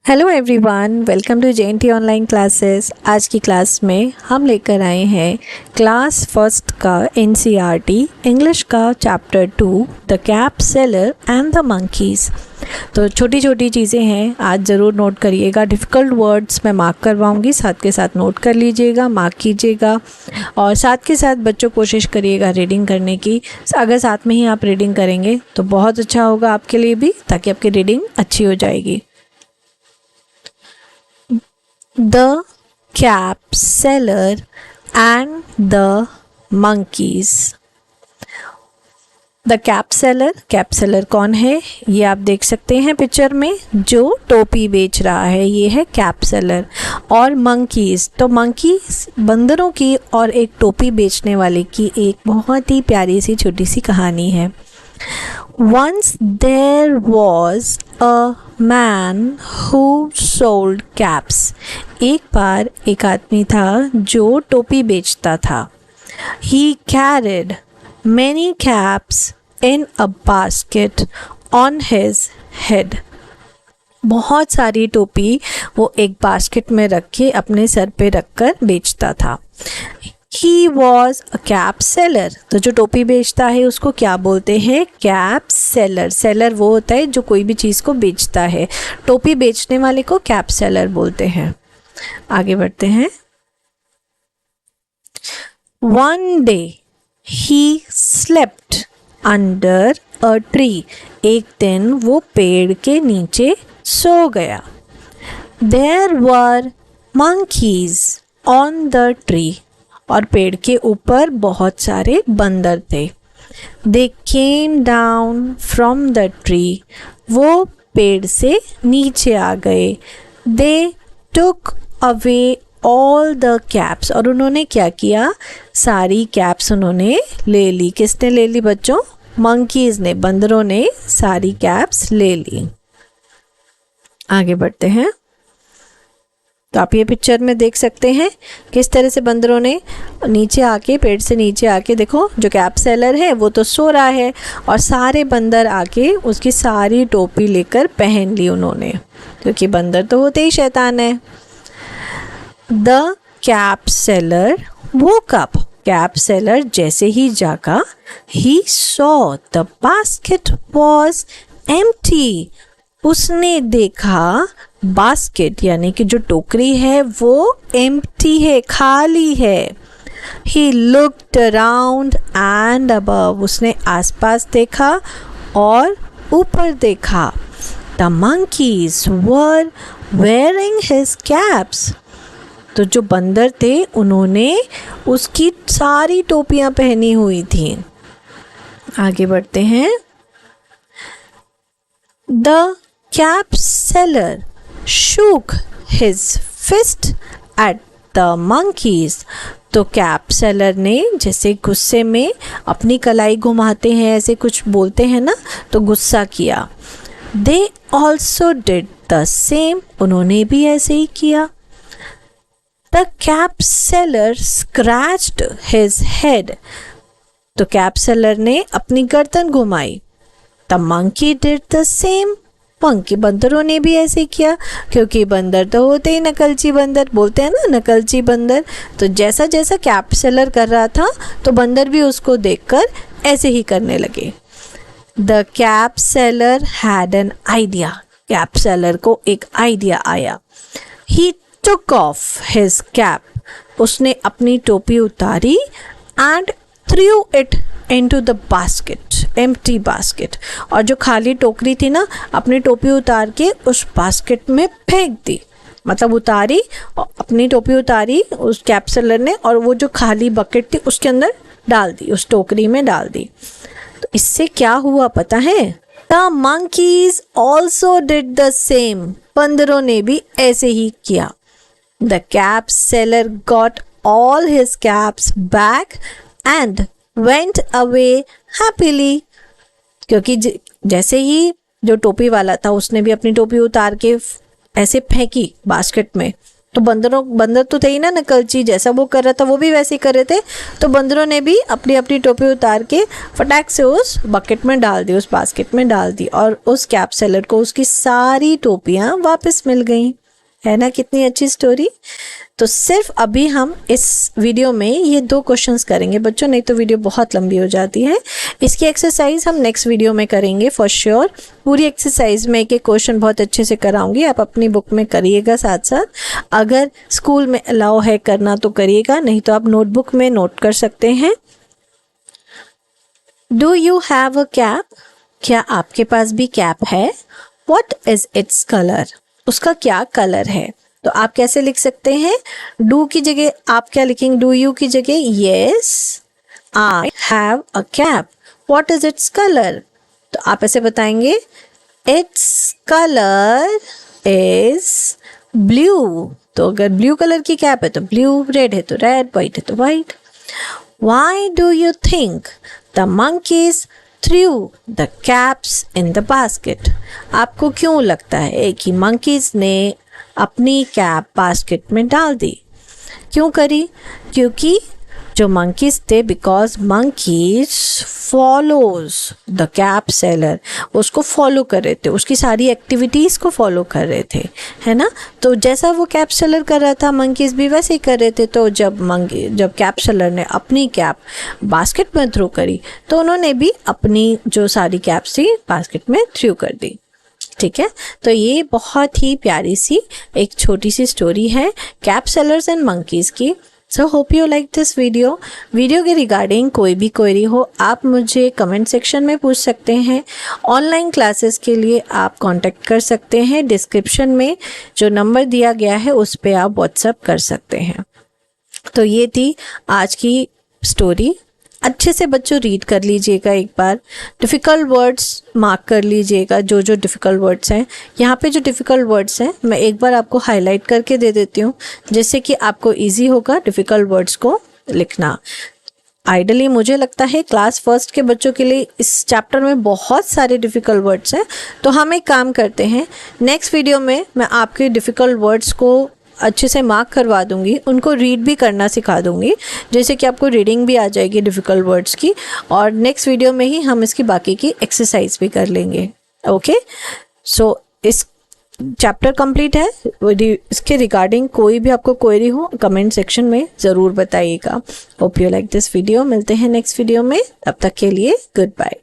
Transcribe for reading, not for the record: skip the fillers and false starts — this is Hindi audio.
Hello everyone, welcome to JNT online classes. आज की क्लास में हम लेकर आए हैं क्लास फर्स्ट का NCERT इंग्लिश का chapter 2 the cap seller and the monkeys. तो छोटी छोटी चीज़ें हैं, आज ज़रूर नोट करिएगा। डिफ़िकल्ट वर्ड्स मैं मार्क करवाऊंगी, साथ के साथ नोट कर लीजिएगा, मार्क कीजिएगा और साथ के साथ बच्चों कोशिश करिएगा रीडिंग करने की। अगर साथ में ही आप रीडिंग करेंगे तो बहुत अच्छा होगा आपके लिए भी, ताकि आपकी रीडिंग अच्छी हो जाएगी। The cap seller and the monkeys। The cap seller कौन है, ये आप देख सकते हैं पिक्चर में, जो टोपी बेच रहा है, ये है कैप सेलर। और मंकीज़, तो मंकीज़ बंदरों की और एक टोपी बेचने वाले की एक बहुत ही प्यारी सी छोटी सी कहानी है। Once there was a man who sold caps। एक बार एक आदमी था जो टोपी बेचता था। He carried many caps in a basket on his head। बहुत सारी टोपी वो एक बास्केट में रख के अपने सर पे रखकर बेचता था। He was a cap seller। तो जो टोपी बेचता है उसको क्या बोलते हैं? Cap seller. सेलर वो होता है जो कोई भी चीज़ को बेचता है। टोपी बेचने वाले को कैप सेलर बोलते हैं। आगे बढ़ते हैं। One day he slept under a tree। एक दिन वो पेड़ के नीचे सो गया। There were monkeys on the tree। और पेड़ के ऊपर बहुत सारे बंदर थे। They came down from the tree। वो पेड़ से नीचे आ गए। They took away all the caps। और उन्होंने क्या किया? सारी कैप्स उन्होंने ले ली। किसने ले ली बच्चों? मंकीज़ ने, बंदरों ने सारी कैप्स ले ली। आगे बढ़ते हैं। तो आप ये पिक्चर में देख सकते हैं किस तरह से बंदरों ने नीचे आके, पेड़ से नीचे आके, देखो जो कैप सेलर है वो तो सो रहा है और सारे बंदर आके उसकी सारी टोपी लेकर पहन ली उन्होंने, क्योंकि बंदर तो होते ही शैतान है। The cap seller woke up। Cap seller जैसे ही जागा, he saw the basket was empty। उसने देखा बास्केट यानी कि जो टोकरी है वो एम्प्टी है, खाली है। He looked around and above। उसने आसपास देखा और ऊपर देखा। The monkeys were wearing his caps। तो जो बंदर थे उन्होंने उसकी सारी टोपियां पहनी हुई थी। आगे बढ़ते हैं। The cap seller shook his fist at the monkeys। तो कैप सेलर ने जैसे गुस्से में अपनी कलाई घुमाते हैं, ऐसे कुछ बोलते हैं ना, तो गुस्सा किया। They also did the same। उन्होंने भी ऐसे ही किया। The cap seller scratched his head। तो कैप सेलर ने अपनी गर्दन घुमाई। The monkey did the same। Monkey, बंदरों ने भी ऐसे किया, क्योंकि बंदर तो होते ही नकलची बंदर, बोलते हैं ना नकलची बंदर। तो जैसा जैसा कैप सेलर कर रहा था तो बंदर भी उसको देखकर ऐसे ही करने लगे। The cap seller had an idea. Cap seller को एक आइडिया आया। ही टुक ऑफ हिज कैप। उसने अपनी टोपी उतारी and through it into the basket, empty basket. और जो खाली टोकरी थी ना, अपनी टोपी उतार के उस बास्केट में फेंक दी। मतलब उतारी, अपनी टोपी उतारी उस कैप सेलर ने, और वो जो खाली बकेट थी उसके अंदर डाल दी, उस टोकरी में डाल दी। तो इससे क्या हुआ पता है? The monkeys also did the same. बंदरों ने भी ऐसे ही किया। The cap seller got all his caps back and went away happily। क्योंकि जैसे ही जो टोपी वाला था उसने भी अपनी टोपी उतार के ऐसे फेंकी बास्केट में, तो बंदर तो थे ही ना नकलची, जैसा वो कर रहा था वो भी वैसे ही कर रहे थे। तो बंदरों ने भी अपनी अपनी टोपी उतार के फटाक से उस बकेट में डाल दी, उस बास्केट में डाल दी, और उस कैप सेलर को उसकी सारी टोपियाँ वापस मिल गई। है ना कितनी अच्छी स्टोरी। तो सिर्फ अभी हम इस वीडियो में ये 2 क्वेश्चंस करेंगे बच्चों, नहीं तो वीडियो बहुत लंबी हो जाती है। इसकी एक्सरसाइज हम नेक्स्ट वीडियो में करेंगे फॉर श्योर। पूरी एक्सरसाइज में एक एक क्वेश्चन बहुत अच्छे से कराऊंगी, आप अपनी बुक में करिएगा साथ साथ। अगर स्कूल में अलाउ है करना तो करिएगा, नहीं तो आप नोटबुक में नोट कर सकते हैं। Do you have a cap? क्या आपके पास भी कैप है? What is its colour? उसका क्या कलर है? तो आप कैसे लिख सकते हैं? डू की जगह आप क्या लिखेंगे? डू यू की जगह yes I have a cap, what is its colour? तो आप ऐसे बताएंगे इट्स कलर इज ब्लू। तो अगर ब्लू कलर की कैप है तो ब्लू, रेड है तो रेड, व्हाइट है तो white. Why do you think the monkeys threw the caps in the basket? आपको क्यों लगता है कि मंकीज ने अपनी कैप बास्केट में डाल दी? क्यों करी? क्योंकि जो मंकीज थे, because monkeys follows the cap seller, उसको फॉलो कर रहे थे, उसकी सारी एक्टिविटीज़ को फॉलो कर रहे थे, है ना। तो जैसा वो कैप सेलर कर रहा था मंकीज भी वैसे ही कर रहे थे। तो जब कैप सेलर ने अपनी कैप बास्केट में थ्रो करी तो उन्होंने भी अपनी जो सारी कैप्स थी बास्केट में थ्रो कर दी। ठीक है, तो ये बहुत ही प्यारी सी एक छोटी सी स्टोरी है कैप सेलर्स एंड मंकीज की। So hope you like this video के रिगार्डिंग कोई भी क्वेरी हो आप मुझे कमेंट सेक्शन में पूछ सकते हैं। ऑनलाइन क्लासेस के लिए आप कांटेक्ट कर सकते हैं, डिस्क्रिप्शन में जो नंबर दिया गया है उस पर आप व्हाट्सएप कर सकते हैं। तो ये थी आज की स्टोरी। अच्छे से बच्चों रीड कर लीजिएगा, एक बार डिफ़िकल्ट वर्ड्स मार्क कर लीजिएगा, जो जो डिफ़िकल्ट वर्ड्स हैं। यहाँ पे जो डिफ़िकल्ट वर्ड्स हैं मैं एक बार आपको हाईलाइट करके दे देती हूँ, जिससे कि आपको इजी होगा डिफ़िकल्ट वर्ड्स को लिखना। आइडली मुझे लगता है क्लास फर्स्ट के बच्चों के लिए इस चैप्टर में बहुत सारे डिफ़िकल्ट वर्ड्स हैं। तो हम एक काम करते हैं, नेक्स्ट वीडियो में मैं आपके डिफ़िकल्ट वर्ड्स को अच्छे से मार्क करवा दूंगी, उनको रीड भी करना सिखा दूंगी, जैसे कि आपको रीडिंग भी आ जाएगी डिफ़िकल्ट वर्ड्स की। और नेक्स्ट वीडियो में ही हम इसकी बाकी की एक्सरसाइज भी कर लेंगे। ओके, सो इस चैप्टर कंप्लीट है। इसके रिगार्डिंग कोई भी आपको क्वेरी हो कमेंट सेक्शन में ज़रूर बताइएगा। Hope you like this video. मिलते हैं नेक्स्ट वीडियो में, तब तक के लिए गुड बाय।